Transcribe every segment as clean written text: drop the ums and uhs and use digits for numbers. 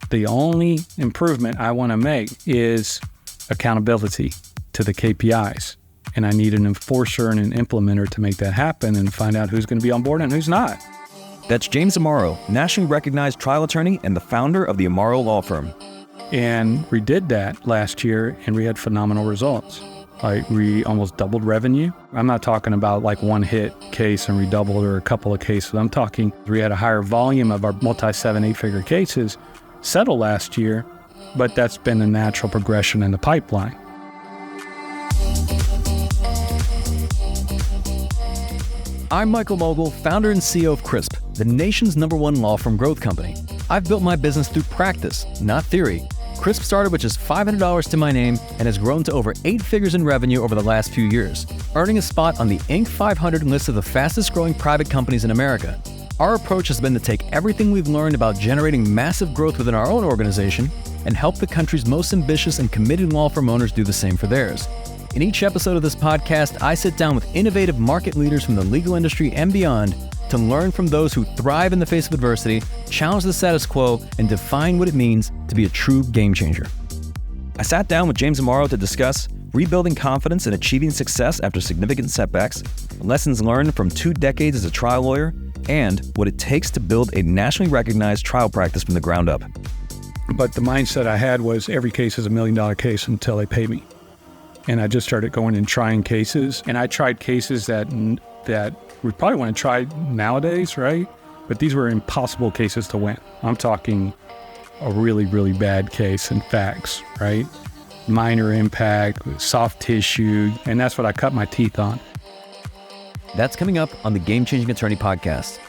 The only improvement I want to make is accountability to the KPIs. And I need an enforcer and an implementer to make that happen and find out who's going to be on board and who's not. That's James Amaro, nationally recognized trial attorney and the founder of the Amaro Law Firm. And we did that last year, and we had phenomenal results. Like, we almost doubled revenue. I'm not talking about like one hit case and we doubled or a couple of cases. I'm talking we had a higher volume of our multi-7, 8-figure cases settle last year, but that's been a natural progression in the pipeline. I'm Michael Mogill, founder and CEO of Crisp, the nation's #1 law firm growth company. I've built my business through practice, not theory. Crisp started with just $500 to my name and has grown to over 8 figures in revenue over the last few years, earning a spot on the Inc. 500 list of the fastest growing private companies in America. Our approach has been to take everything we've learned about generating massive growth within our own organization and help the country's most ambitious and committed law firm owners do the same for theirs. In each episode of this podcast, I sit down with innovative market leaders from the legal industry and beyond to learn from those who thrive in the face of adversity, challenge the status quo, and define what it means to be a true game changer. I sat down with James Amaro to discuss rebuilding confidence and achieving success after significant setbacks, lessons learned from 2 decades as a trial lawyer, and what it takes to build a nationally recognized trial practice from the ground up. But the mindset I had was every case is $1 million case until they pay me. And I just started going and trying cases. And I tried cases that we probably want to try nowadays, right? But these were impossible cases to win. I'm talking a really, really bad case in facts, right? Minor impact, soft tissue, and that's what I cut my teeth on. That's coming up on the Game Changing Attorney podcast.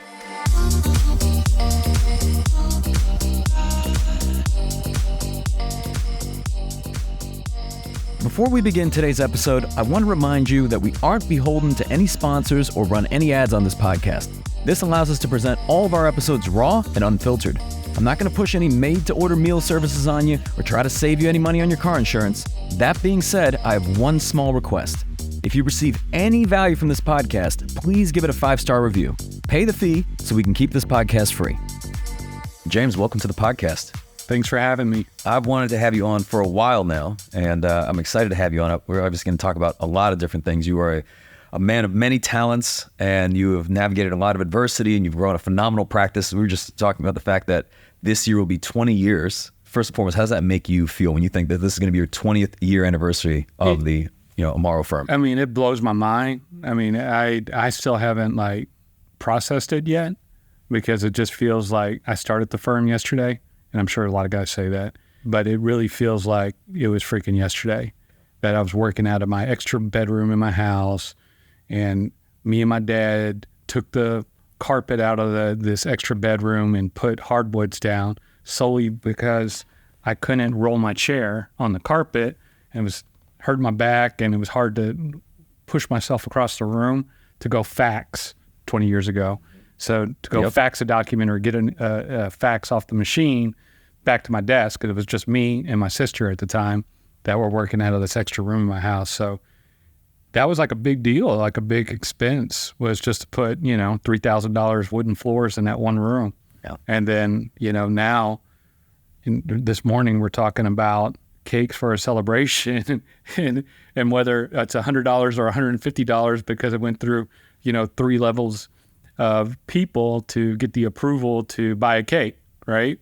Before we begin today's episode, I want to remind you that we aren't beholden to any sponsors or run any ads on this podcast. This allows us to present all of our episodes raw and unfiltered. I'm not going to push any made-to-order meal services on you or try to save you any money on your car insurance. That being said, I have one small request. If you receive any value from this podcast, please give it a 5-star review. Pay the fee so we can keep this podcast free. James, welcome to the podcast. Thanks for having me. I've wanted to have you on for a while now, and I'm excited to have you on. We're obviously going to talk about a lot of different things. You are a man of many talents, and you have navigated a lot of adversity, and you've grown a phenomenal practice. We were just talking about the fact that this year will be 20 years. First and foremost, how does that make you feel when you think that this is going to be your 20th year anniversary of the Amaro Firm? I mean, it blows my mind. I mean, I still haven't processed it yet, because it just feels like I started the firm yesterday. And I'm sure a lot of guys say that, but it really feels like it was freaking yesterday that I was working out of my extra bedroom in my house, and me and my dad took the carpet out of this extra bedroom and put hardwoods down solely because I couldn't roll my chair on the carpet, and it was hurting my back, and it was hard to push myself across the room to go fax 20 years ago. So to go fax a document or get a fax off the machine back to my desk, because it was just me and my sister at the time that were working out of this extra room in my house. So that was like a big deal, like a big expense, was just to put, $3,000 wooden floors in that one room. Yeah. And then, now this morning we're talking about cakes for a celebration and whether it's $100 or $150 because it went through, 3 levels of people to get the approval to buy a cake, right?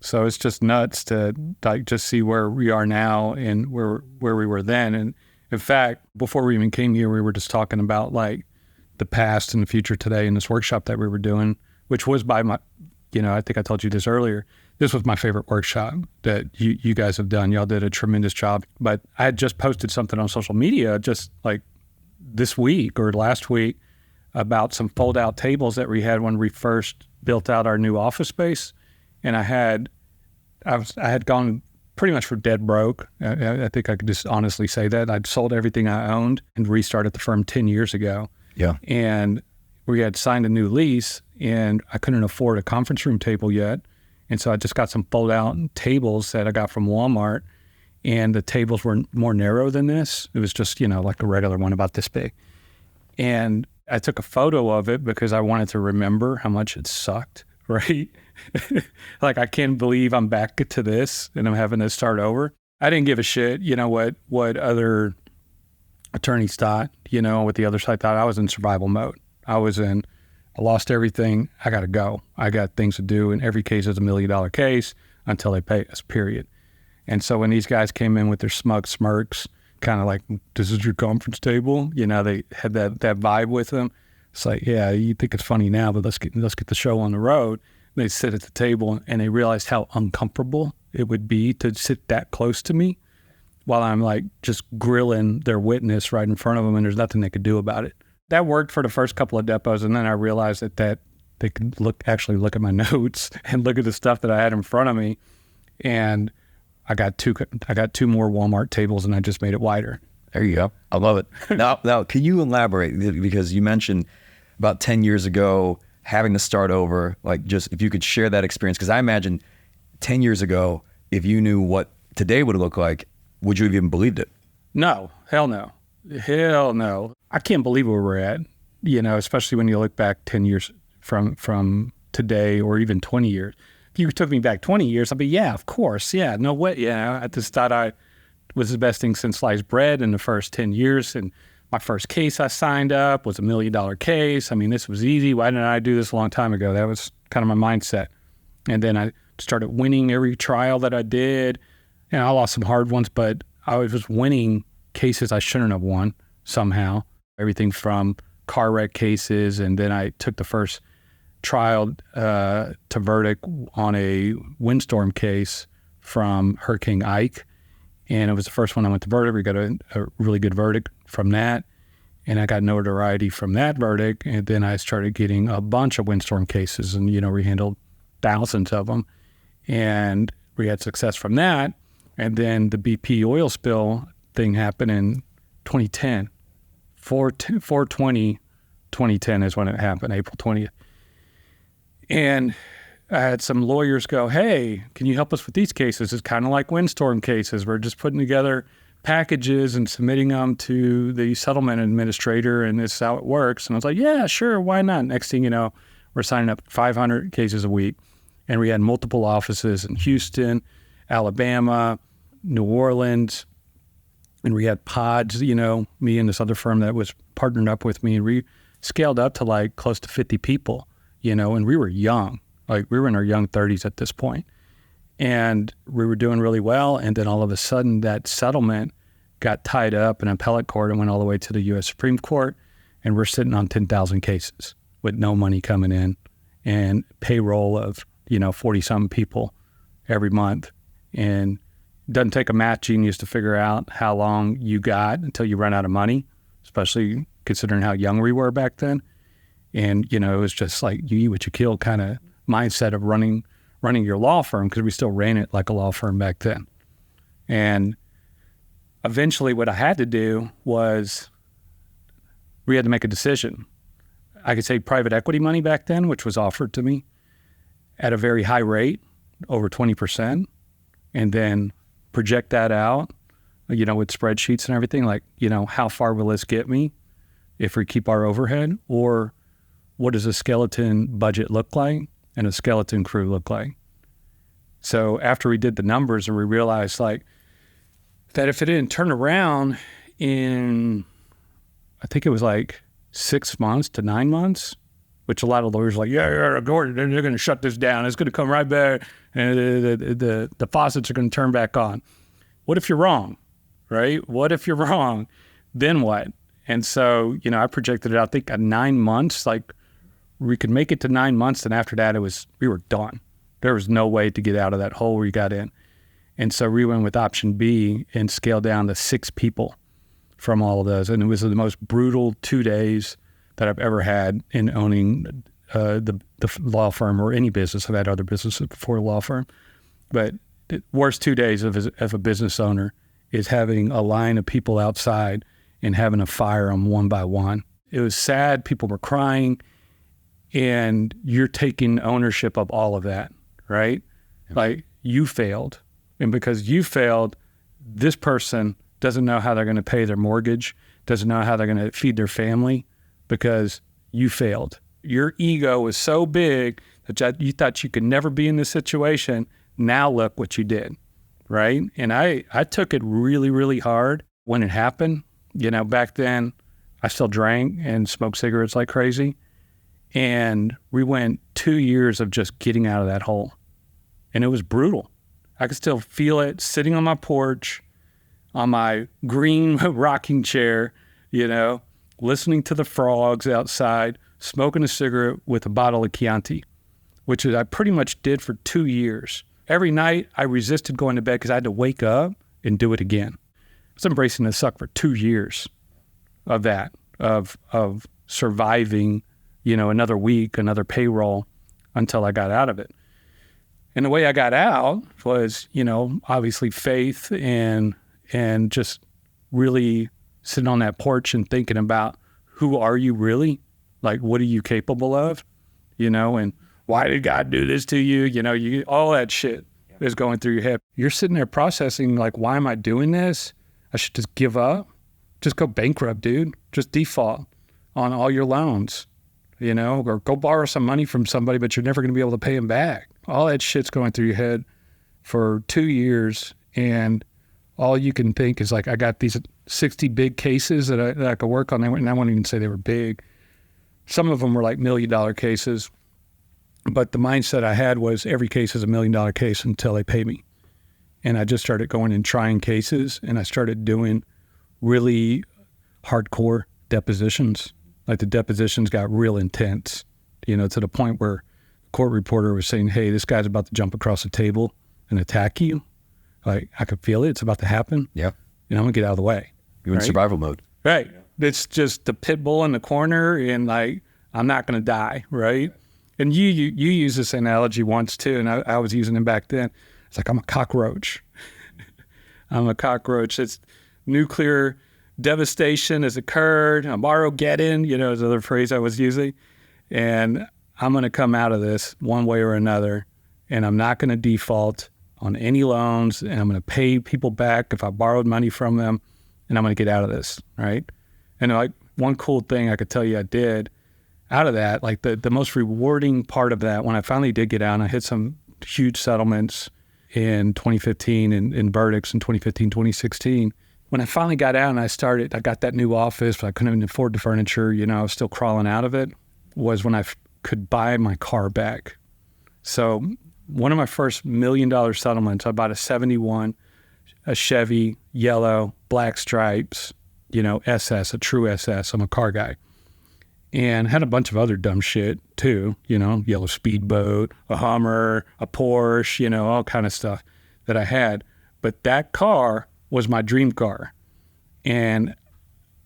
So it's just nuts to just see where we are now and where we were then. And in fact, before we even came here, we were just talking about the past and the future today in this workshop that we were doing, which was by my, I think I told you this earlier. This was my favorite workshop that you guys have done. Y'all did a tremendous job. But I had just posted something on social media just this week or last week about some fold-out tables that we had when we first built out our new office space. And I had gone pretty much for dead broke. I think I could just honestly say that. I'd sold everything I owned and restarted the firm 10 years ago. Yeah. And we had signed a new lease, and I couldn't afford a conference room table yet. And so I just got some fold-out tables that I got from Walmart, and the tables were more narrow than this. It was just, like a regular one about this big. And I took a photo of it because I wanted to remember how much it sucked right? Like, I can't believe I'm back to this and I'm having to start over. I didn't give a shit, what other attorneys thought, what the other side thought. I was in survival mode. I lost everything. I got to go. I got things to do. And every case is $1 million case until they pay us, period. And so when these guys came in with their smug smirks, kind of like, this is your conference table, they had that vibe with them. It's like, yeah, you think it's funny now, but let's get the show on the road. They sit at the table and they realized how uncomfortable it would be to sit that close to me while I'm like just grilling their witness right in front of them, and there's nothing they could do about it. That worked for the first couple of depots, and then I realized that they could actually look at my notes and look at the stuff that I had in front of me, and I got two more Walmart tables, and I just made it wider. There you go. I love it. Now, can you elaborate? Because you mentioned about 10 years ago having to start over, like just if you could share that experience, because I imagine 10 years ago, if you knew what today would look like, would you have even believed it? No, hell no. Hell no. I can't believe where we're at, especially when you look back 10 years from today, or even 20 years. If you took me back 20 years, I'd be, yeah, of course. Yeah, no way. Yeah, I just thought I was the best thing since sliced bread in the first 10 years. And my first case I signed up was $1 million case. I mean, this was easy. Why didn't I do this a long time ago? That was kind of my mindset. And then I started winning every trial that I did. And I lost some hard ones, but I was just winning cases I shouldn't have won somehow. Everything from car wreck cases. And then I took the first trial to verdict on a windstorm case from Hurricane Ike. And it was the first one I went to verdict. We got a really good verdict from that. And I got notoriety from that verdict. And then I started getting a bunch of windstorm cases, and, we handled thousands of them. And we had success from that. And then the BP oil spill thing happened in 2010. 4/20/2010 is when it happened, April 20th. And I had some lawyers go, hey, can you help us with these cases? It's kind of like windstorm cases. We're just putting together packages and submitting them to the settlement administrator, and this is how it works. And I was like, yeah, sure, why not? Next thing you know, we're signing up 500 cases a week. And we had multiple offices in Houston, Alabama, New Orleans, and we had pods, me and this other firm that was partnered up with me, and we scaled up to like close to 50 people, and we were young. Like, we were in our young 30s at this point, and we were doing really well. And then all of a sudden that settlement got tied up in appellate court and went all the way to the U.S. Supreme Court, and we're sitting on 10,000 cases with no money coming in and payroll of, 40-something people every month. And it doesn't take a math genius to figure out how long you got until you run out of money, especially considering how young we were back then. And, it was just like you eat what you kill kind of mindset of running your law firm, because we still ran it like a law firm back then. And eventually what I had to do was we had to make a decision. I could say private equity money back then, which was offered to me at a very high rate, over 20%, and then project that out, with spreadsheets and everything, like, how far will this get me if we keep our overhead, or what does a skeleton budget look like and a skeleton crew look like? So after we did the numbers and we realized like that if it didn't turn around in, I think it was like 6 months to 9 months, which a lot of lawyers are like, yeah, Gordon, they're going to shut this down. It's going to come right back, and the faucets are going to turn back on. What if you're wrong, right? What if you're wrong? Then what? And so, I projected it out, I think at 9 months, like we could make it to 9 months. And after that, we were done. There was no way to get out of that hole we got in. And so we went with option B and scaled down to 6 people from all of those. And it was the most brutal 2 days that I've ever had in owning the law firm or any business. I've had other businesses before a law firm. But the worst 2 days of a business owner is having a line of people outside and having to fire them one by one. It was sad. People were crying. And you're taking ownership of all of that, right? Yeah. Like, you failed. And because you failed, this person doesn't know how they're going to pay their mortgage, doesn't know how they're going to feed their family, because you failed. Your ego was so big You thought you could never be in this situation. Now look what you did, right? And I took it really, really hard when it happened. Back then, I still drank and smoked cigarettes like crazy. And we went 2 years of just getting out of that hole. And it was brutal. I could still feel it sitting on my porch, on my green rocking chair, listening to the frogs outside, smoking a cigarette with a bottle of Chianti, which I pretty much did for 2 years. Every night I resisted going to bed because I had to wake up and do it again. I was embracing the suck for 2 years of that, of surviving, another week, another payroll until I got out of it. And the way I got out was, obviously faith and just really sitting on that porch and thinking about who are you really? Like, what are you capable of? And why did God do this to you? All that shit is going through your head. You're sitting there processing, like, why am I doing this? I should just give up. Just go bankrupt, dude. Just default on all your loans, or go borrow some money from somebody, but you're never going to be able to pay them back. All that shit's going through your head for 2 years. And all you can think is, like, I got these 60 big cases that I could work on. And I won't even say they were big. Some of them were like $1 million cases. But the mindset I had was every case is $1 million case until they pay me. And I just started going and trying cases, and I started doing really hardcore depositions. Like, the depositions got real intense, to the point where the court reporter was saying, hey, this guy's about to jump across the table and attack you. Like, I could feel it. It's about to happen. Yeah. I'm going to get out of the way. You're in survival mode. Right. It's just the pit bull in the corner, and, like, I'm not going to die, right? And you used this analogy once too, and I was using it back then. It's like, I'm a cockroach. I'm a cockroach. It's nuclear devastation has occurred. Amaro Geddon, is another phrase I was using. And I'm going to come out of this one way or another, and I'm not going to default on any loans, and I'm going to pay people back if I borrowed money from them, and I'm going to get out of this, right? And, like, one cool thing I could tell you I did out of that, like the most rewarding part of that, when I finally did get out, and I hit some huge settlements in 2015 and verdicts in 2015, 2016. When I finally got out and I got that new office, but I couldn't even afford the furniture, I was still crawling out of it, was when I could buy my car back. So one of my first $1 million settlements, I bought a 71, a Chevy, yellow, black stripes, SS, a true SS. I'm a car guy. And had a bunch of other dumb shit too, yellow speedboat, a Hummer, a Porsche, all kind of stuff that I had. But that car was my dream car. And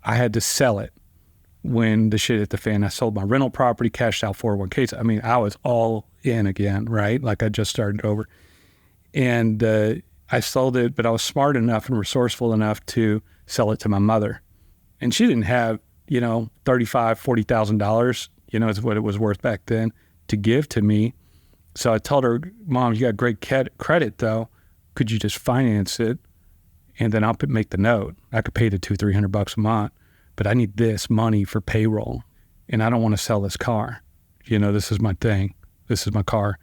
I had to sell it when the shit hit the fan. I sold my rental property, cashed out 401ks. I mean, I was all in again, right? Like, I just started over. And I sold it, but I was smart enough and resourceful enough to sell it to my mother. And she didn't have $35,000, $40,000, is what it was worth back then, to give to me. So I told her, Mom, you got great credit though. Could you just finance it? And then I'll make the note. I could pay the $200-300 a month, but I need this money for payroll. And I don't want to sell this car. This is my thing. This is my car.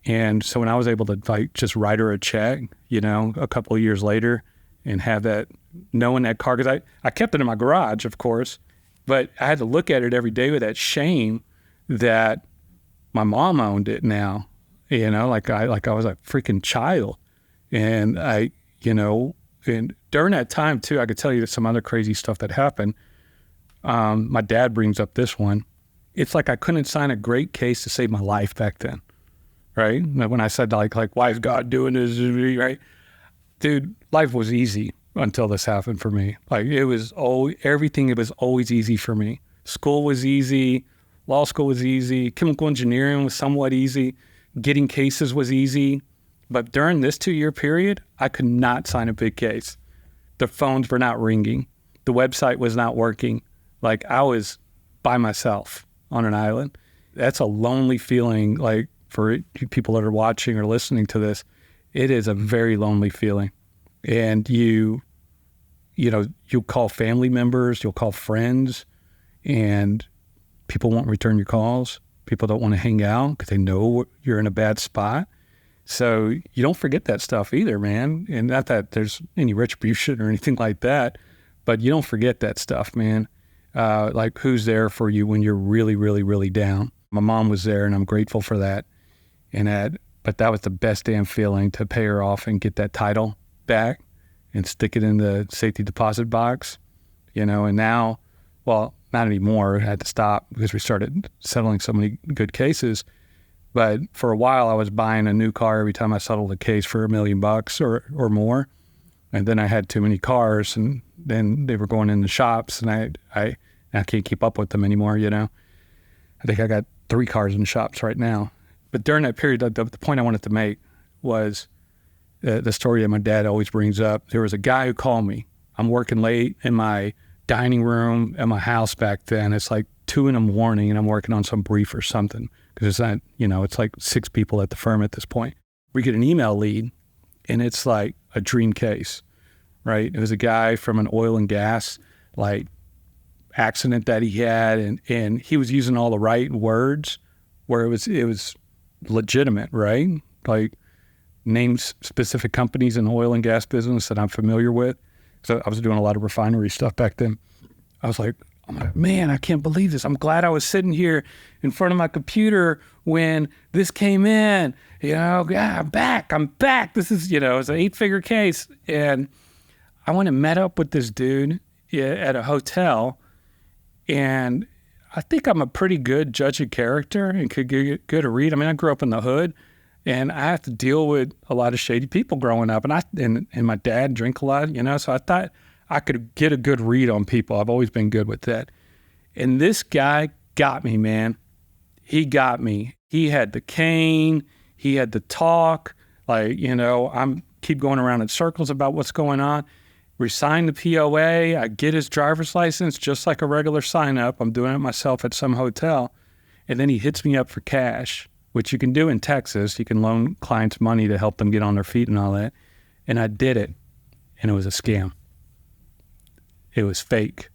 And so when I was able to, like, just write her a check, a couple of years later, and have that, knowing that car, because I kept it in my garage, of course, but I had to look at it every day with that shame that my mom owned it now, like I was a freaking child. And and during that time too, I could tell you some other crazy stuff that happened. My dad brings up this one. It's like I couldn't sign a great case to save my life back then, right? When I said, like, why is God doing this, right? Dude, life was easy until this happened for me. Like, it was everything, it was always easy for me. School was easy. Law school was easy. Chemical engineering was somewhat easy. Getting cases was easy. But during this 2-year period, I could not sign a big case. The phones were not ringing. The website was not working. Like, I was by myself on an island. That's a lonely feeling. Like, for people that are watching or listening to this, it is a very lonely feeling. And you'll call family members, you'll call friends, and people won't return your calls. People don't want to hang out because they know you're in a bad spot. So you don't forget that stuff either, man. And not that there's any retribution or anything like that, but you don't forget that stuff, man. Like who's there for you when you're really, really, really down. My mom was there, and I'm grateful for that. But that was the best damn feeling, to pay her off and get that title back and stick it in the safety deposit box, and now, well, not anymore. I had to stop because we started settling so many good cases. But for a while, I was buying a new car every time I settled a case for $1 million or more. And then I had too many cars, and then they were going in the shops, and I can't keep up with them anymore, I think I got 3 cars in the shops right now. But during that period, the point I wanted to make was the story that my dad always brings up. There was a guy who called me. I'm working late in my dining room at my house back then. It's like 2 a.m, and I'm working on some brief or something, because it's not, it's like 6 people at the firm at this point. We get an email lead, and it's like a dream case, right? It was a guy from an oil and gas accident that he had, and he was using all the right words where it was legitimate, right? Like names specific companies in the oil and gas business that I'm familiar with. So I was doing a lot of refinery stuff back then. I'm like, man, I can't believe this. I'm glad I was sitting here in front of my computer when this came in. Yeah, I'm back. This is, it's an 8-figure case. And I went and met up with this dude at a hotel. And I think I'm a pretty good judge of character and could get good a read. I mean, I grew up in the hood, and I have to deal with a lot of shady people growing up. And my dad drank a lot, so I thought I could get a good read on people. I've always been good with that. And this guy got me, man. He got me. He had the cane. He had the talk. I'm keep going around in circles about what's going on. We sign the POA. I get his driver's license just like a regular sign up. I'm doing it myself at some hotel. And then he hits me up for cash, which you can do in Texas. You can loan clients money to help them get on their feet and all that. And I did it. And it was a scam. It was fake.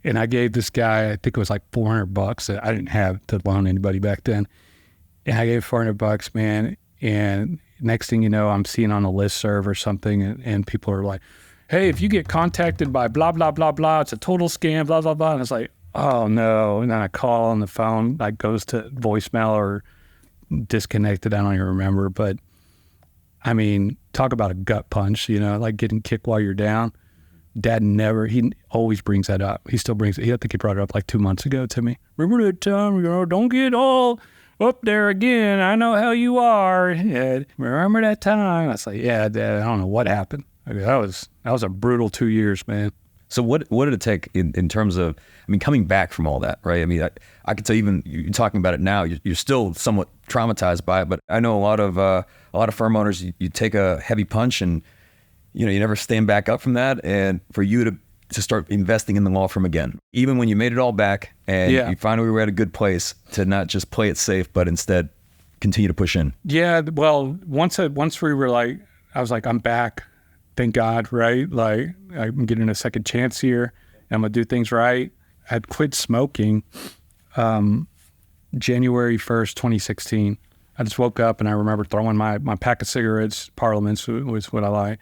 And I gave this guy, I think it was like $400 that I didn't have to loan anybody back then. And I gave $400, man. And next thing you know, I'm seeing on a listserv or something, and people are like, hey, if you get contacted by blah, blah, blah, blah, it's a total scam, blah, blah, blah. And it's like, oh no. And then I call on the phone, goes to voicemail or disconnected. I don't even remember. But I mean, talk about a gut punch, like getting kicked while you're down. Dad he always brings that up. He still brings it. I think he brought it up like 2 months ago to me. Remember that time, don't get all up there again. I know how you are. And remember that time? I was like, yeah, Dad, I don't know what happened. I mean, that was a brutal 2 years, man. So what did it take in terms of, coming back from all that, right? I mean, I could tell, even you're talking about it now, you're still somewhat traumatized by it, but I know a lot of firm owners, you take a heavy punch and, you never stand back up from that. And for you to start investing in the law firm again, even when you made it all back and you finally were at a good place, to not just play it safe, but instead continue to push in. Yeah, well, once we were I was like, I'm back. Thank God, right? I'm getting a second chance here. I'm going to do things right. I'd quit smoking January 1st, 2016. I just woke up and I remember throwing my pack of cigarettes, Parliaments was what I like,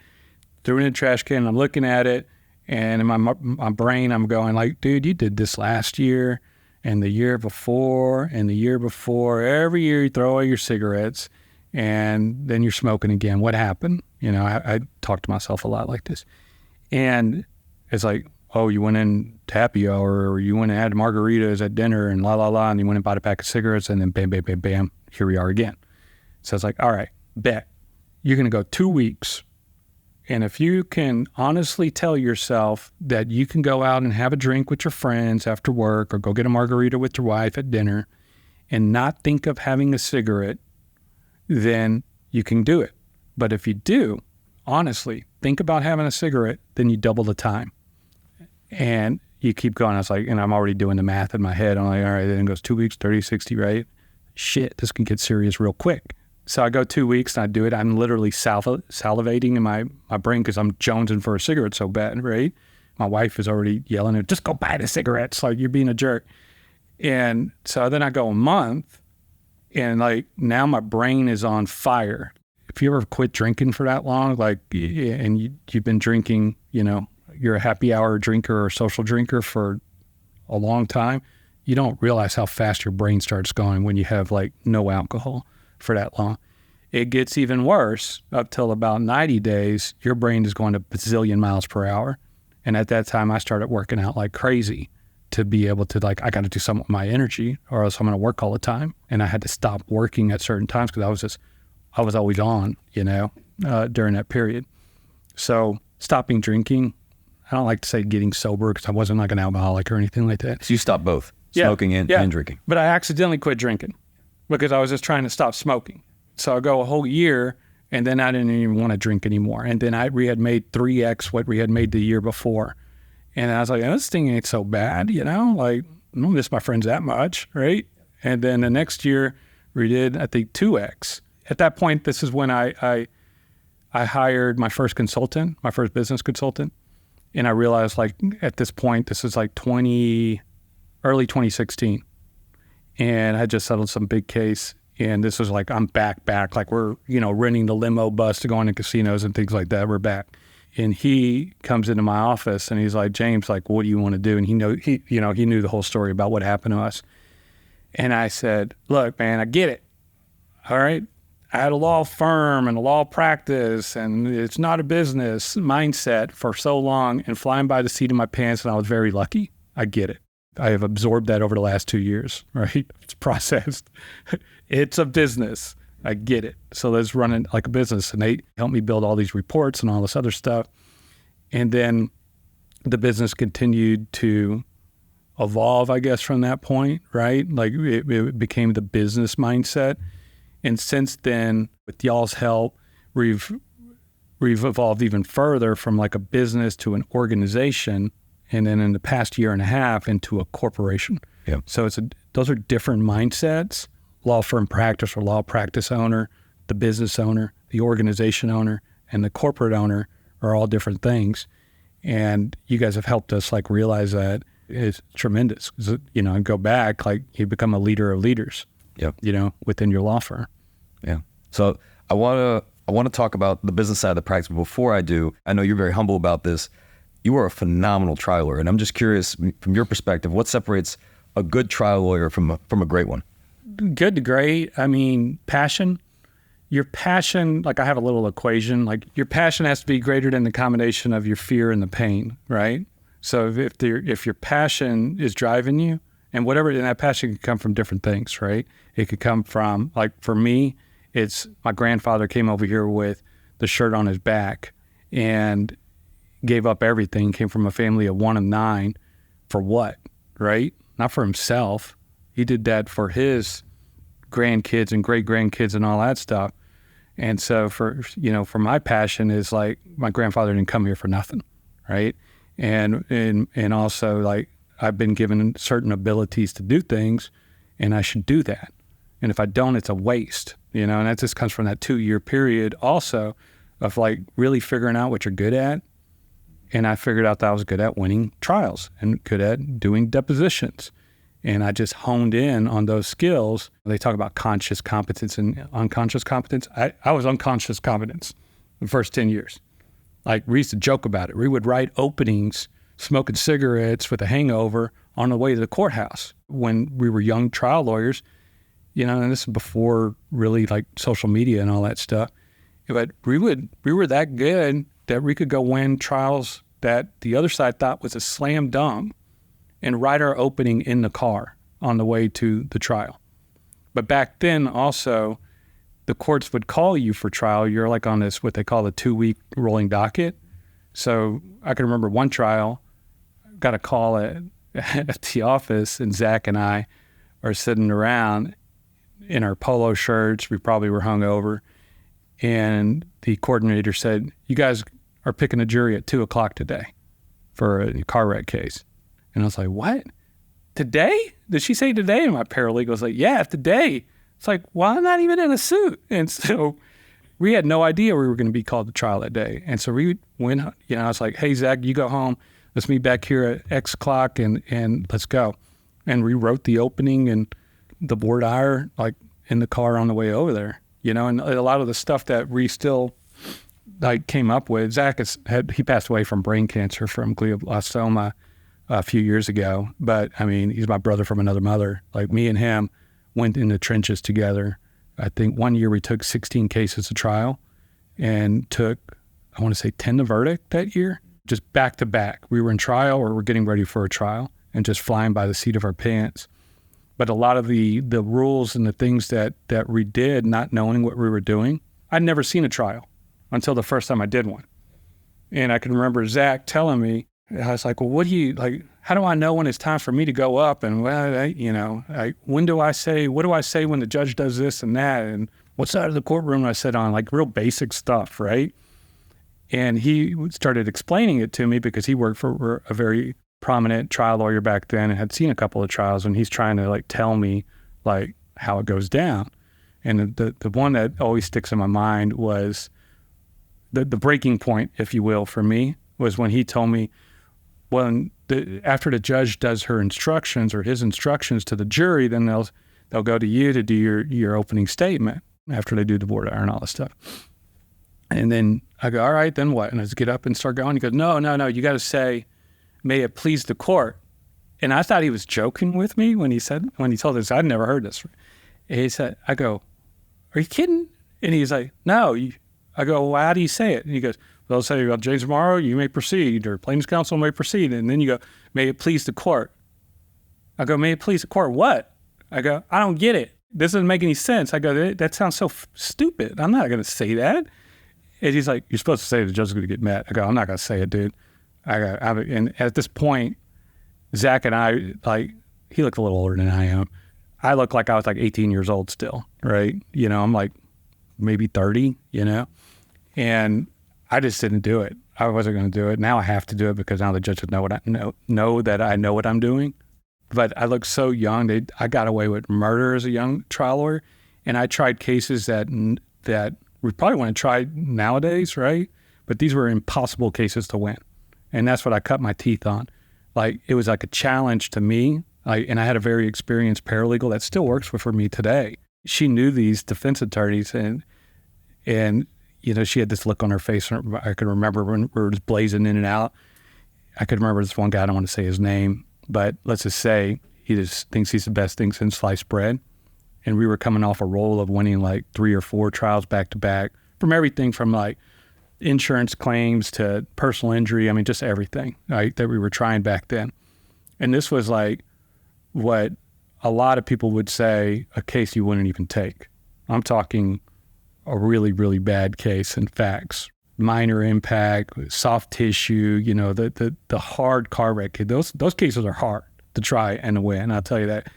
threw it in the trash can. And I'm looking at it, and in my brain, I'm going dude, you did this last year and the year before and the year before. Every year you throw away your cigarettes, and then you're smoking again. What happened? I talk to myself a lot like this. And it's like, oh, you went in to happy hour, or you went and had margaritas at dinner and la, la, la, and you went and bought a pack of cigarettes, and then bam, bam, bam, bam, here we are again. So it's like, all right, bet. You're going to go 2 weeks. And if you can honestly tell yourself that you can go out and have a drink with your friends after work, or go get a margarita with your wife at dinner, and not think of having a cigarette, then you can do it. But if you do, honestly, think about having a cigarette, then you double the time. And you keep going. I was like, and I'm already doing the math in my head. I'm like, all right, then it goes 2 weeks, 30, 60, right? Shit, this can get serious real quick. So I go 2 weeks and I do it. I'm literally salivating in my brain because I'm jonesing for a cigarette so bad, right? My wife is already yelling at, just go buy the cigarettes, like you're being a jerk. And so then I go a month, And like now my brain is on fire. If you ever quit drinking for that long, like, and you've been drinking, you're a happy hour drinker or social drinker for a long time, you don't realize how fast your brain starts going when you have like no alcohol for that long. It gets even worse up till about 90 days. Your brain is going a bazillion miles per hour. And at that time, I started working out like crazy to be able to, like, I got to do something with my energy or else I'm going to work all the time. And I had to stop working at certain times because I was always on, during that period. So stopping drinking, I don't like to say getting sober because I wasn't like an alcoholic or anything like that. So you stopped both, smoking and drinking. But I accidentally quit drinking because I was just trying to stop smoking. So I go a whole year and then I didn't even want to drink anymore. And then we had made 3x what we had made the year before. And I was like, this thing ain't so bad, like, I don't miss my friends that much, right? And then the next year we did, I think, 2x. At that point, this is when I hired my first consultant, my first business consultant. And I realized, like, at this point, this is like early 2016. And I just settled some big case. And this was like, I'm back, like we're, renting the limo bus to go into casinos and things like that. We're back. And he comes into my office and he's like, James, like, what do you want to do? And he knew the whole story about what happened to us. And I said, look, man, I get it. All right. I had a law firm and a law practice and it's not a business mindset for so long and flying by the seat of my pants. And I was very lucky. I get it. I have absorbed that over the last 2 years, right? It's processed. It's a business. I get it. So let's run it like a business. And they helped me build all these reports and all this other stuff. And then the business continued to evolve, I guess, from that point, right? Like it became the business mindset. And since then, with y'all's help, we've evolved even further from like a business to an organization. And then in the past year and a half into a corporation. Yeah. So those are different mindsets. Law firm practice or law practice owner, the business owner, the organization owner, and the corporate owner are all different things. And you guys have helped us like realize that it's tremendous. And go back, like you become a leader of leaders, within your law firm. Yeah. So I want to talk about the business side of the practice. But before I do, I know you're very humble about this. You are a phenomenal trial lawyer. And I'm just curious, from your perspective, what separates a good trial lawyer from a great one? Good to great. I mean, passion. Your passion, like I have a little equation, like your passion has to be greater than the combination of your fear and the pain, right? So if your passion is driving you, and that passion can come from different things, right? It could come from, like for me, it's my grandfather came over here with the shirt on his back and gave up everything, came from a family of 1 of 9 for what, right? Not for himself. He did that for his grandkids and great grandkids and all that stuff. And so for my passion is like my grandfather didn't come here for nothing, right? And also like I've been given certain abilities to do things and I should do that. And if I don't, it's a waste, and that just comes from that 2-year period also of like really figuring out what you're good at. And I figured out that I was good at winning trials and good at doing depositions. And I just honed in on those skills. They talk about conscious competence and unconscious competence. I was unconscious competence the first 10 years. Like we used to joke about it. We would write openings, smoking cigarettes with a hangover on the way to the courthouse when we were young trial lawyers, and this is before really like social media and all that stuff. But we were that good that we could go win trials that the other side thought was a slam dunk and write our opening in the car on the way to the trial. But back then also, the courts would call you for trial. You're like on this, what they call the 2-week rolling docket. So I can remember one trial, got a call at the office and Zach and I are sitting around in our polo shirts. We probably were hungover. And the coordinator said, you guys are picking a jury at 2:00 today for a car wreck case. And I was like, what? Today? Did she say today? And my paralegal was like, yeah, today. It's like, well, I'm not even in a suit. And so we had no idea we were going to be called to trial that day. And so we went, I was like, hey, Zach, you go home. Let's meet back here at X o'clock and let's go. And we wrote the opening and the board ire like in the car on the way over there, you know, and a lot of the stuff that we still like came up with. Zach he passed away from brain cancer from glioblastoma a few years ago, but I mean, he's my brother from another mother. Like me and him went in the trenches together. I think one year we took 16 cases to trial and took, I want to say 10 to verdict that year, just back to back. We were in trial or we're getting ready for a trial and just flying by the seat of our pants. But a lot of the rules and the things that we did, not knowing what we were doing, I'd never seen a trial until the first time I did one. And I can remember Zach telling me, I was like, well, how do I know when it's time for me to go up? And, what do I say when the judge does this and that? And what side of the courtroom I sit on? Like real basic stuff, right? And he started explaining it to me because he worked for a very prominent trial lawyer back then and had seen a couple of trials, and he's trying to like tell me like how it goes down. And the one that always sticks in my mind was the breaking point, if you will, for me, was when he told me, after the judge does her instructions or his instructions to the jury, then they'll go to you to do your opening statement after they do the voir dire and all this stuff. And then I go, all right, then what? And I just get up and start going. He goes, no, you got to say, may it please the court. And I thought he was joking with me when he told us. I'd never heard this. And he said, I go, are you kidding? And he's like, no. I go, well, how do you say it? And he goes, they'll say, well, James Amaro, you may proceed, or plaintiff's counsel may proceed. And then you go, may it please the court. I go, may it please the court, what? I go, I don't get it. This doesn't make any sense. I go, that sounds so stupid. I'm not going to say that. And he's like, you're supposed to say it, the judge is going to get mad. I go, I'm not going to say it, dude. And at this point, Zach and I, like, he looked a little older than I am. I look like I was like 18 years old still, right? You know, I'm like maybe 30, you know? And I just didn't do it. I wasn't going to do it. Now I have to do it because now the judge would know that I know what I'm doing. But I look so young. I got away with murder as a young trial lawyer, and I tried cases that we probably wouldn't try nowadays, right? But these were impossible cases to win, and that's what I cut my teeth on. Like, it was like a challenge to me. And I had a very experienced paralegal that still works for me today. She knew these defense attorneys, and you know, she had this look on her face. I can remember when we were just blazing in and out. I could remember this one guy, I don't want to say his name, but let's just say he just thinks he's the best thing since sliced bread. And we were coming off a roll of winning like 3 or 4 trials back to back, from everything from like insurance claims to personal injury. I mean, just everything, right, that we were trying back then. And this was like what a lot of people would say a case you wouldn't even take. I'm talking a really, really bad case in facts, minor impact, soft tissue, you know, the hard car wreck. Those cases are hard to try and to win. I'll tell you that.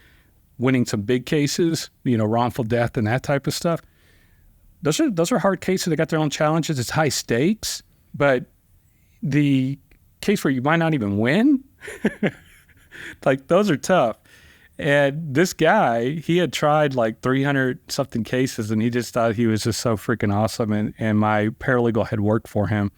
Winning some big cases, you know, wrongful death and that type of stuff, those are hard cases. They got their own challenges. It's high stakes, but the case where you might not even win, like, those are tough. And this guy, he had tried like 300 something cases, and he just thought he was just so freaking awesome. And my paralegal had worked for him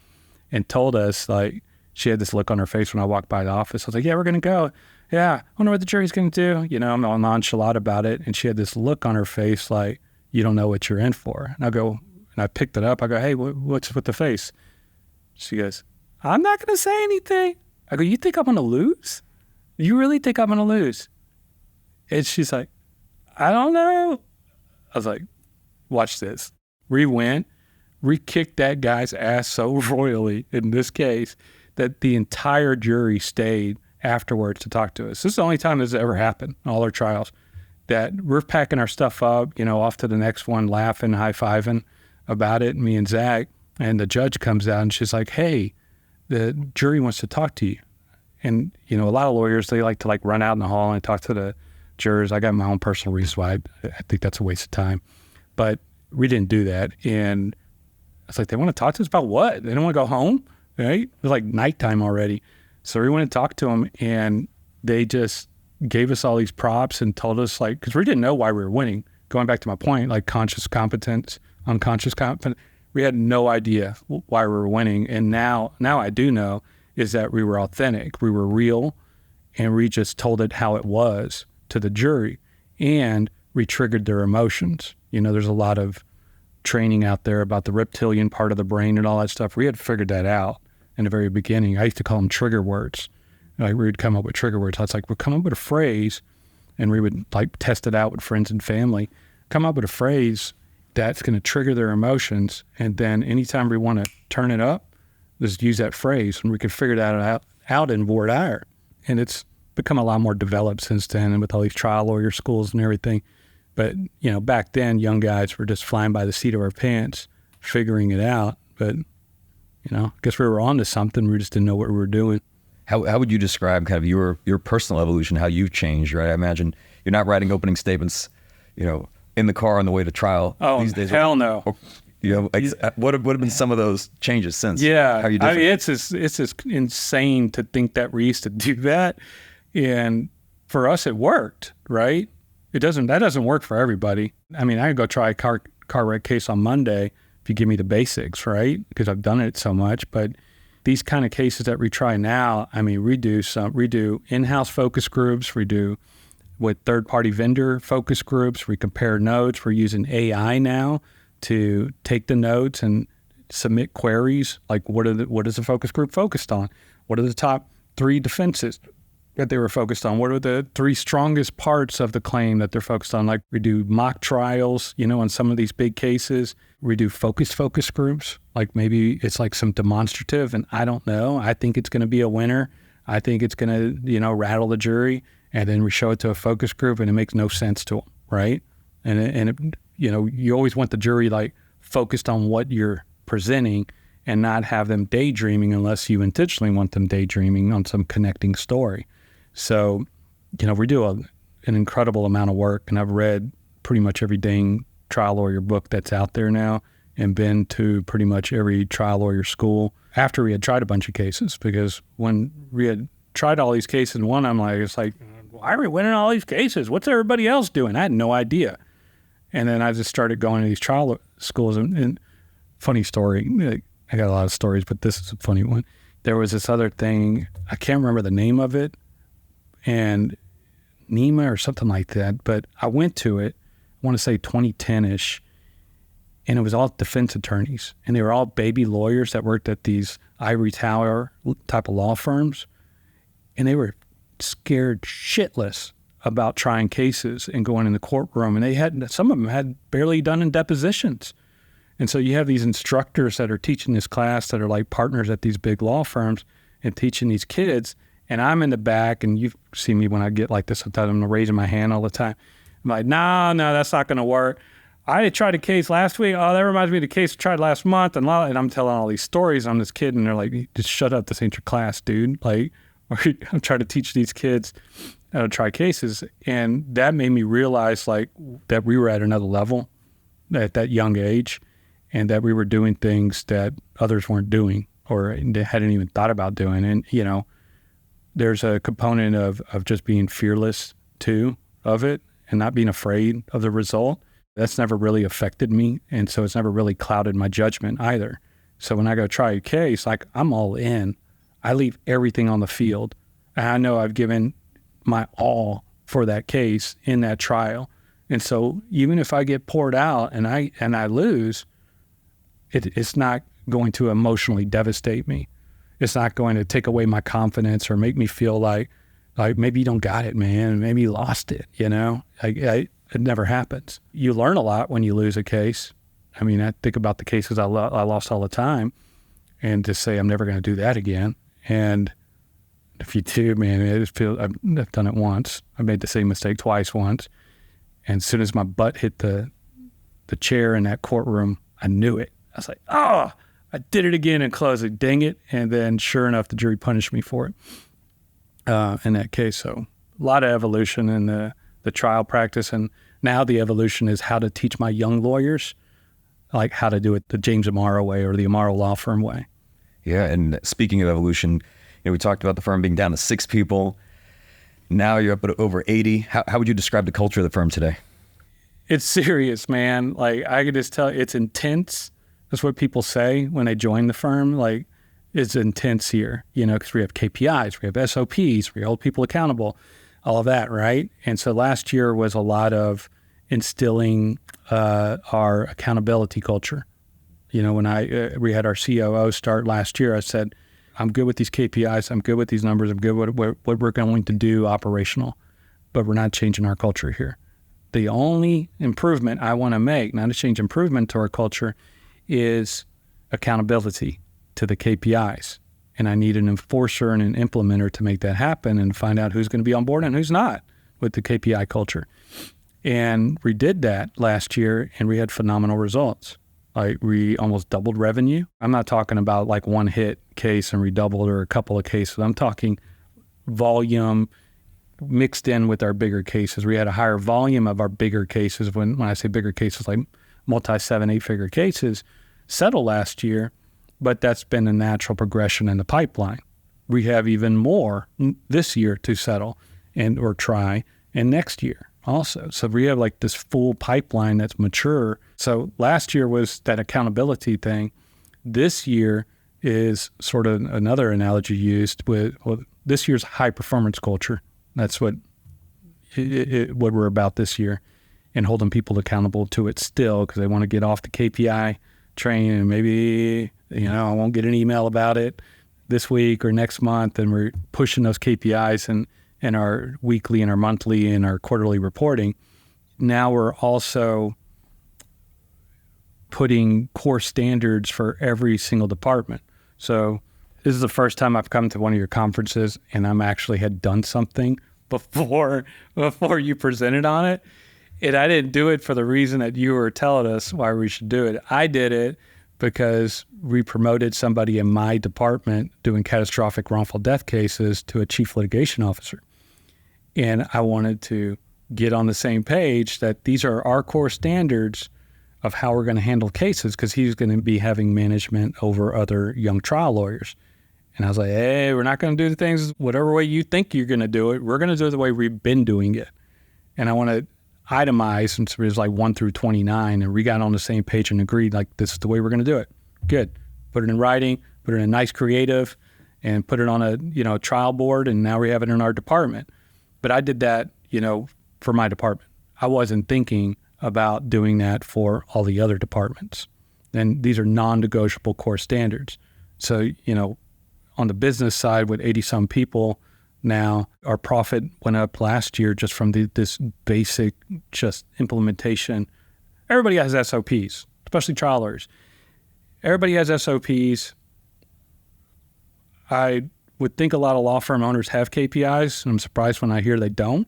and told us, like, she had this look on her face when I walked by the office. I was like, yeah, we're going to go. Yeah, I wonder what the jury's going to do. You know, I'm all nonchalant about it. And she had this look on her face like, you don't know what you're in for. And I go, and I picked it up. I go, hey, what's with the face? She goes, I'm not going to say anything. I go, you think I'm going to lose? You really think I'm going to lose? And she's like, I don't know. I was like, watch this. We went. We kicked that guy's ass so royally in this case that the entire jury stayed afterwards to talk to us. This is the only time this has ever happened in all our trials, that we're packing our stuff up, you know, off to the next one, laughing, high-fiving about it, me and Zach. And the judge comes out and she's like, hey, the jury wants to talk to you. And, you know, a lot of lawyers, they like to like run out in the hall and talk to the jurors. I got my own personal reasons why I think that's a waste of time. But we didn't do that. And I was like, they want to talk to us about what? They don't want to go home, right? It was like nighttime already. So we went and talked to them, and they just gave us all these props and told us, like, because we didn't know why we were winning. Going back to my point, like conscious competence, unconscious competence, we had no idea why we were winning. And now I do know is that we were authentic, we were real, and we just told it how it was to the jury. And re-triggered their emotions. There's a lot of training out there about the reptilian part of the brain and all that stuff. We had figured that out in the very beginning. I used to call them trigger words. Like we would come up with trigger words. I was like, we'll come up with a phrase, and we would like test it out with friends and family. Come up with a phrase that's going to trigger their emotions, and then anytime we want to turn it up, just use that phrase, and we could figure that out in voir dire. And it's become a lot more developed since then, and with all these trial lawyer schools and everything. But back then, young guys were just flying by the seat of our pants, figuring it out. But I guess we were onto something. We just didn't know what we were doing. How would you describe kind of your personal evolution, how you've changed, right? I imagine you're not writing opening statements, in the car on the way to trial these days. Hell no. What have been some of those changes since? Yeah. How are you different? It's just insane to think that we used to do that. And for us, it worked, right? That doesn't work for everybody. I mean, I could go try a car wreck case on Monday if you give me the basics, right? Because I've done it so much. But these kind of cases that we try now, I mean, we do in-house focus groups. We do with third-party vendor focus groups. We compare notes. We're using AI now to take the notes and submit queries. Like, what is the focus group focused on? What are the top 3 defenses that they were focused on? What are the 3 strongest parts of the claim that they're focused on? Like, we do mock trials, on some of these big cases. We do focus groups. Like, maybe it's like some demonstrative, and I don't know. I think it's going to be a winner. I think it's going to, rattle the jury. And then we show it to a focus group, and it makes no sense to them, right? And you always want the jury like focused on what you're presenting and not have them daydreaming unless you intentionally want them daydreaming on some connecting story. So, we do an incredible amount of work, and I've read pretty much every dang trial lawyer book that's out there now and been to pretty much every trial lawyer school after we had tried a bunch of cases, because when we had tried all these cases, it's like, why are we winning all these cases? What's everybody else doing? I had no idea. And then I just started going to these trial schools, and funny story, I got a lot of stories, but this is a funny one. There was this other thing, I can't remember the name of it, and NEMA or something like that, but I went to it, I want to say 2010-ish, and it was all defense attorneys, and they were all baby lawyers that worked at these ivory tower type of law firms, and they were scared shitless about trying cases and going in the courtroom. And some of them had barely done in depositions. And so you have these instructors that are teaching this class that are like partners at these big law firms and teaching these kids. And I'm in the back, and you see me when I get like this, sometimes I'm raising my hand all the time. I'm like, no, that's not going to work. I tried a case last week. Oh, that reminds me of the case I tried last month. And I'm telling all these stories. I'm this kid, and they're like, just shut up. This ain't your class, dude. Like, I'm trying to teach these kids how to try cases. And that made me realize like that we were at another level at that young age, and that we were doing things that others weren't doing or they hadn't even thought about doing. And, there's a component of just being fearless too of it and not being afraid of the result. That's never really affected me. And so it's never really clouded my judgment either. So when I go try a case, like I'm all in. I leave everything on the field. And I know I've given my all for that case in that trial. And so even if I get poured out and I lose, it's not going to emotionally devastate me. It's not going to take away my confidence or make me feel like maybe you don't got it, man. Maybe you lost it, it never happens. You learn a lot when you lose a case. I mean, I think about the cases I lost all the time, and to say I'm never going to do that again. And if you do, man, I just feel I've done it once. I made the same mistake twice once. And as soon as my butt hit the chair in that courtroom, I knew it. I was like, oh, I did it again and closed it. Dang it. And then sure enough, the jury punished me for it in that case. So a lot of evolution in the trial practice. And now the evolution is how to teach my young lawyers, like how to do it the James Amaro way or the Amaro Law Firm way. Yeah. And speaking of evolution, we talked about the firm being down to 6 people. Now you're up at over 80. How would you describe the culture of the firm today? It's serious, man. Like I could just tell it's intense. That's what people say when they join the firm. Like it's intense here, because we have KPIs, we have SOPs, we hold people accountable, all of that, right? And so last year was a lot of instilling our accountability culture. When we had our COO start last year, I said, I'm good with these KPIs. I'm good with these numbers. I'm good with what we're going to do operational, but we're not changing our culture here. The only improvement I want to make, not a change, improvement to our culture, is accountability to the KPIs. And I need an enforcer and an implementer to make that happen and find out who's going to be on board and who's not with the KPI culture. And we did that last year, and we had phenomenal results. Like, we almost doubled revenue. I'm not talking about like one hit case and we doubled, or a couple of cases. I'm talking volume mixed in with our bigger cases. We had a higher volume of our bigger cases. When I say bigger cases, like multi 7, 8-figure cases, settle last year, but that's been a natural progression in the pipeline. We have even more this year to settle or try, and next year also. So we have like this full pipeline that's mature. So last year was that accountability thing. This year is sort of another analogy used with, this year's high performance culture. That's what we're about this year, and holding people accountable to it still, because they want to get off the KPI train, and maybe, I won't get an email about it this week or next month, and we're pushing those KPIs and our weekly and our monthly and our quarterly reporting. Now we're also putting core standards for every single department. So this is the first time I've come to one of your conferences and I'm actually had done something before you presented on it. And I didn't do it for the reason that you were telling us why we should do it. I did it because we promoted somebody in my department doing catastrophic wrongful death cases to a chief litigation officer. And I wanted to get on the same page that these are our core standards of how we're going to handle cases, because he's going to be having management over other young trial lawyers. And I was like, hey, we're not going to do the things whatever way you think you're going to do it. We're going to do it the way we've been doing it. And I want to itemize, since it was like 1 through 29, and we got on the same page and agreed, like, this is the way we're going to do it. Good. Put it in writing, put it in a nice creative, and put it on a trial board, and now we have it in our department. But I did that, for my department. I wasn't thinking about doing that for all the other departments. And these are non-negotiable core standards. So, on the business side with 80-some people now, our profit went up last year just from this basic just implementation. Everybody has SOPs, especially trial lawyers. Everybody has SOPs. I would think a lot of law firm owners have KPIs, and I'm surprised when I hear they don't,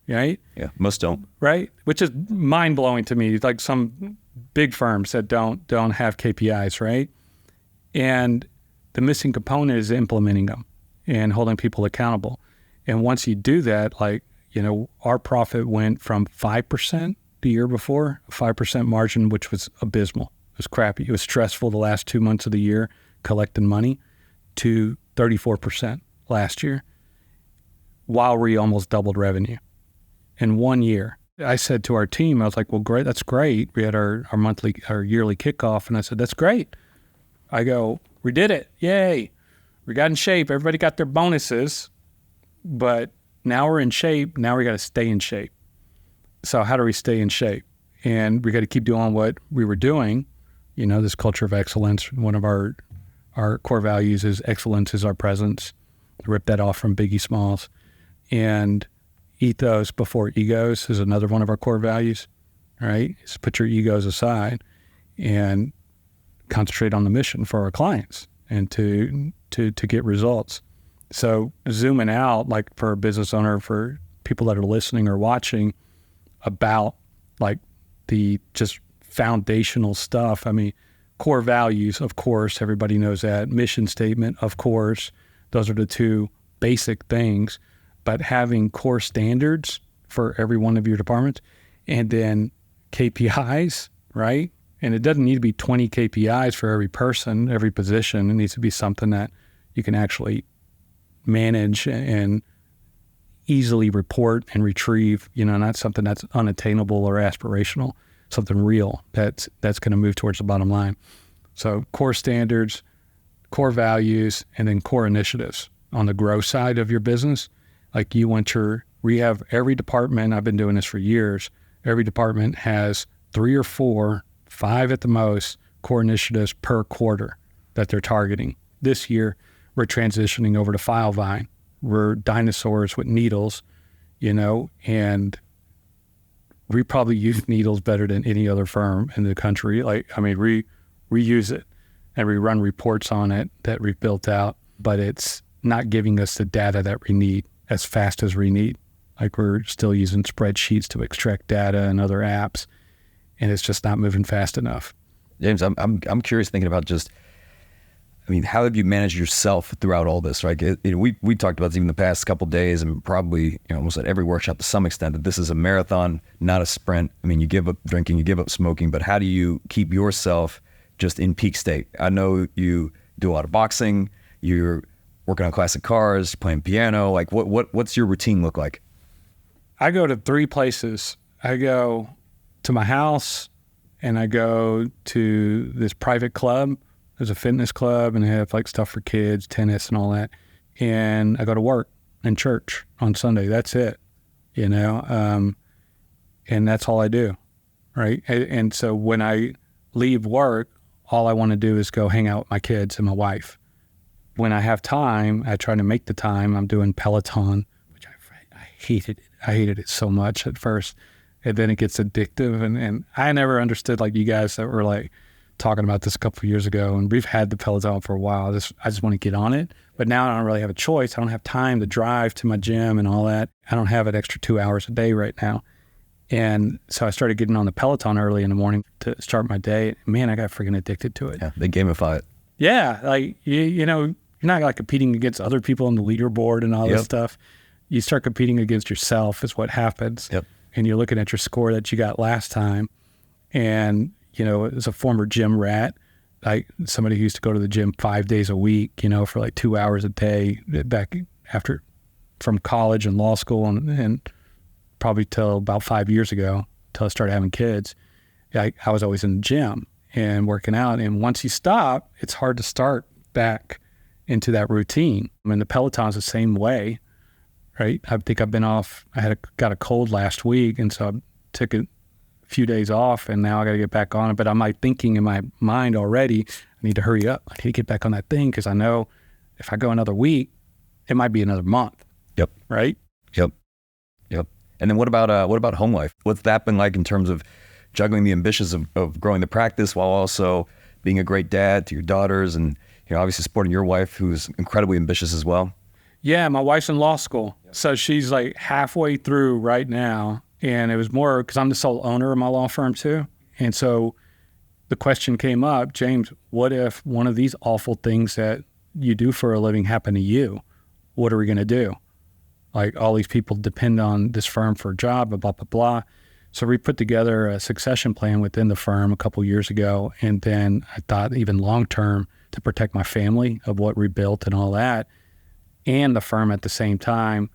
right? Yeah, most don't. Right? Which is mind-blowing to me. Like, some big firms that don't have KPIs, right? And the missing component is implementing them and holding people accountable. And once you do that, our profit went from 5% the year before, a 5% margin, which was abysmal. It was crappy. It was stressful the last 2 months of the year collecting money, to 34% last year, while we almost doubled revenue in 1 year. I said to our team, I was like, well, great, that's great. We had our yearly kickoff, and I said, that's great. I go, we did it. Yay. We got in shape. Everybody got their bonuses, but now we're in shape. Now we got to stay in shape. So how do we stay in shape? And we got to keep doing what we were doing. This culture of excellence. One of our core values is excellence is our presence. I ripped that off from Biggie Smalls. And ethos before egos is another one of our core values, right? Is put your egos aside and concentrate on the mission for our clients and to get results. So zooming out, like, for a business owner, for people that are listening or watching, about like the just foundational stuff. I mean, core values, of course, everybody knows that. Mission statement, of course. Those are the two basic things. But having core standards for every one of your departments, and then KPIs, right? And it doesn't need to be 20 KPIs for every person, every position. It needs to be something that you can actually manage and easily report and retrieve, not something that's unattainable or aspirational, something real that's going to move towards the bottom line. So core standards, core values, and then core initiatives on the growth side of your business. Like, we have every department, I've been doing this for years, Every department has 3 or 4, 5 at the most, core initiatives per quarter that they're targeting. This year, we're transitioning over to FileVine. We're dinosaurs with needles, and we probably use needles better than any other firm in the country. We use it and we run reports on it that we've built out, but it's not giving us the data that we need as fast as we need. Like, we're still using spreadsheets to extract data and other apps, and it's just not moving fast enough. James, I'm curious, thinking about how have you managed yourself throughout all this, right? We talked about this even the past couple of days, and probably almost at every workshop to some extent, that this is a marathon, not a sprint. You give up drinking, you give up smoking, but how do you keep yourself just in peak state? I know you do a lot of boxing, you're working on classic cars, playing piano. Like, what's your routine look like? I go to 3 places. I go to my house, and I go to this private club. There's a fitness club, and they have like stuff for kids, tennis and all that. And I go to work and church on Sunday. That's it, and that's all I do, right? And so when I leave work, all I want to do is go hang out with my kids and my wife. When I have time, I try to make the time. I'm doing Peloton, which I hated it. I hated it so much at first, and then it gets addictive. And I never understood, like, you guys that were like talking about this a couple of years ago, and we've had the Peloton for a while. I just want to get on it, but now I don't really have a choice. I don't have time to drive to my gym and all that. I don't have an extra 2 hours a day right now. And so I started getting on the Peloton early in the morning to start my day. Man, I got freaking addicted to it. Yeah, they gamify it. Yeah, like, you're not like competing against other people on the leaderboard and all this stuff. You start competing against yourself is what happens. Yep. And you're looking at your score that you got last time. And, as a former gym rat, like somebody who used to go to the gym 5 days a week, for like 2 hours a day back from college and law school and probably till about 5 years ago, till I started having kids, I was always in the gym and working out. And once you stop, it's hard to start back into that routine. The Peloton's the same way, right? I think I've been off. Got a cold last week, and so I took a few days off, and now I got to get back on it. But I'm like thinking in my mind already, I need to hurry up. I need to get back on that thing, because I know if I go another week, it might be another month. Yep. Right? Yep. And then what about home life? What's that been like in terms of juggling the ambitions of growing the practice while also being a great dad to your daughters, and obviously supporting your wife, who's incredibly ambitious as well? Yeah, my wife's in law school. So she's like halfway through right now. And it was more because I'm the sole owner of my law firm too. And so the question came up, James, what if one of these awful things that you do for a living happen to you? What are we going to do? Like, all these people depend on this firm for a job, blah, blah, blah. So we put together a succession plan within the firm a couple years ago. And then I thought, even long-term, to protect my family of what we built and all that, and the firm at the same time,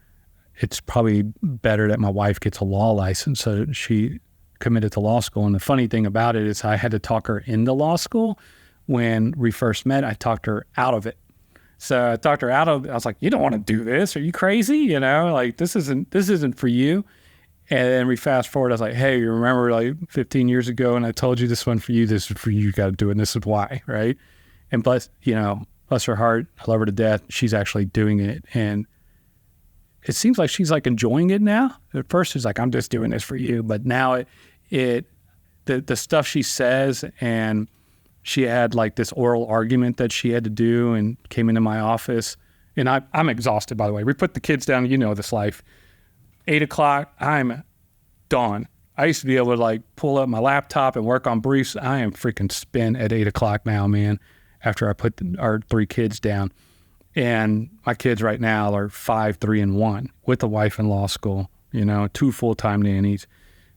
it's probably better that my wife gets a law license. So she committed to law school. And the funny thing about it is I had to talk her into law school. When we first met, I talked her out of it. So I talked her out of it. I was like, you don't want to do this. Are you crazy? Like, this isn't for you. And then we fast forward. I was like, hey, you remember like 15 years ago, and I told you this one for you, this is for you, you got to do it, and this is why, right? And bless her heart, I love her to death. She's actually doing it. And it seems like she's like enjoying it now. At first she's like, I'm just doing this for you. But now the stuff she says, and she had like this oral argument that she had to do and came into my office. And I'm exhausted, by the way. We put the kids down, this life. 8 o'clock, I'm done. I used to be able to like pull up my laptop and work on briefs. I am freaking spent at 8 o'clock now, man, after I put our 3 kids down. And my kids right now are 5, 3, and 1 with a wife in law school, 2 full-time nannies.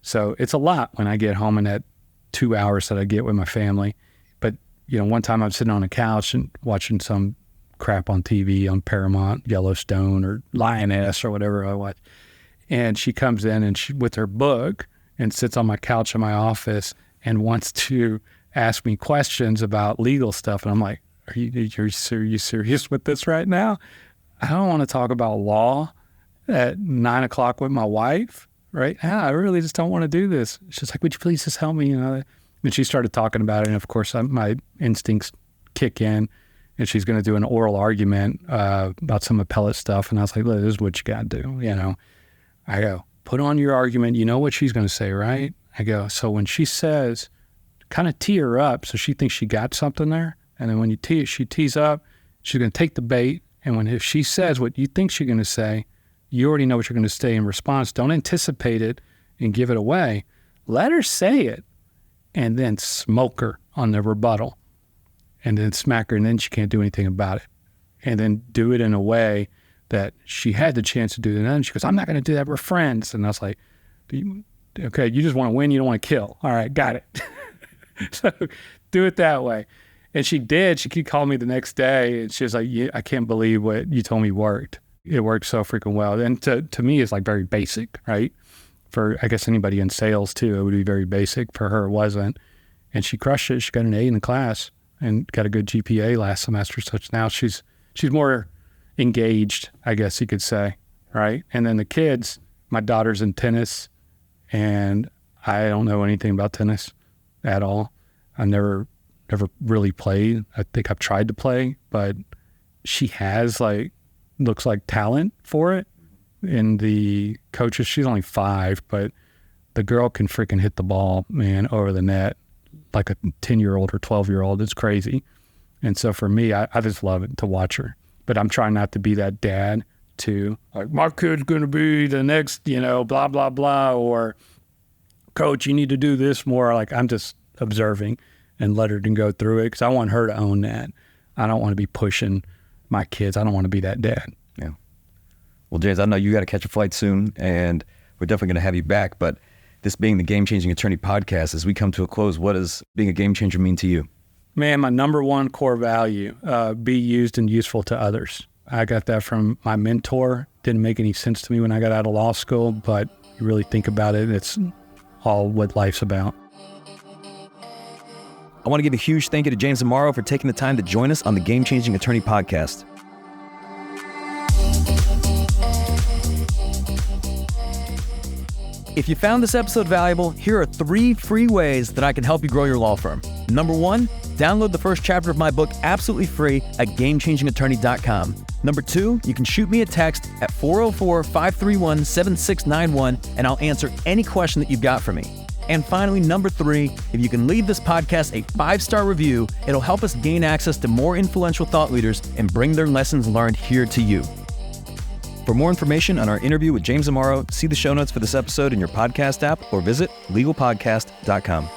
So it's a lot when I get home in that 2 hours that I get with my family. But, one time I was sitting on a couch and watching some crap on TV on Paramount, Yellowstone, or Lioness, or whatever I watch. And she comes in and with her book and sits on my couch in my office and wants to ask me questions about legal stuff. And I'm like, are you serious with this right now? I don't want to talk about law at 9 o'clock with my wife. right? I really just don't want to do this. She's like, would you please just help me? You know? And she started talking about it. And of course, my instincts kick in, and she's going to do an oral argument about some appellate stuff. And I was like, look, this is what you got to do. You know, I go, put on your argument. You know what she's going to say, right? I go, so when she says, kind of tee her up so she thinks she got something there. And then when she tees up, she's going to take the bait. And if she says what you think she's going to say, you already know what you're going to say in response. Don't anticipate it and give it away. Let her say it and then smoke her on the rebuttal and then smack her, and then she can't do anything about it. And then do it in a way that she had the chance to do it. And then she goes, I'm not going to do that. We're friends. And I was like, okay, you just want to win. You don't want to kill. All right, got it. So do it that way. And she did. She could call me the next day, and she was like, I can't believe what you told me worked. It worked so freaking well. And to me, it's like very basic, right? For, I guess, anybody in sales too, it would be very basic. For her, it wasn't. And she crushed it. She got an A in the class and got a good GPA last semester. So now she's more engaged, I guess you could say, right? And then the kids, my daughter's in tennis, and I don't know anything about tennis at all. I never really played. I think I've tried to play, but she has looks like talent for it. And the coaches, she's only 5, but the girl can freaking hit the ball, man, over the net like a 10-year-old or 12-year-old. It's crazy. And so for me, I just love it to watch her. But I'm trying not to be that dad to, like, my kid's going to be the next, blah, blah, blah, or coach, you need to do this more. Like, I'm just observing and let her go through it because I want her to own that. I don't want to be pushing my kids. I don't want to be that dad. Yeah. Well, James, I know you got to catch a flight soon, and we're definitely going to have you back. But this being the Game Changing Attorney podcast, as we come to a close, what does being a game changer mean to you? Man, my number one core value, be used and useful to others. I got that from my mentor. Didn't make any sense to me when I got out of law school, but you really think about it, it's all what life's about. I want to give a huge thank you to James Amaro for taking the time to join us on the Game Changing Attorney podcast. If you found this episode valuable, here are 3 free ways that I can help you grow your law firm. Number 1, download the first chapter of my book absolutely free at GameChangingAttorney.com. Number 2, you can shoot me a text at 404-531-7691, and I'll answer any question that you've got for me. And finally, number 3, if you can leave this podcast a 5-star review, it'll help us gain access to more influential thought leaders and bring their lessons learned here to you. For more information on our interview with James Amaro, see the show notes for this episode in your podcast app or visit legalpodcast.com.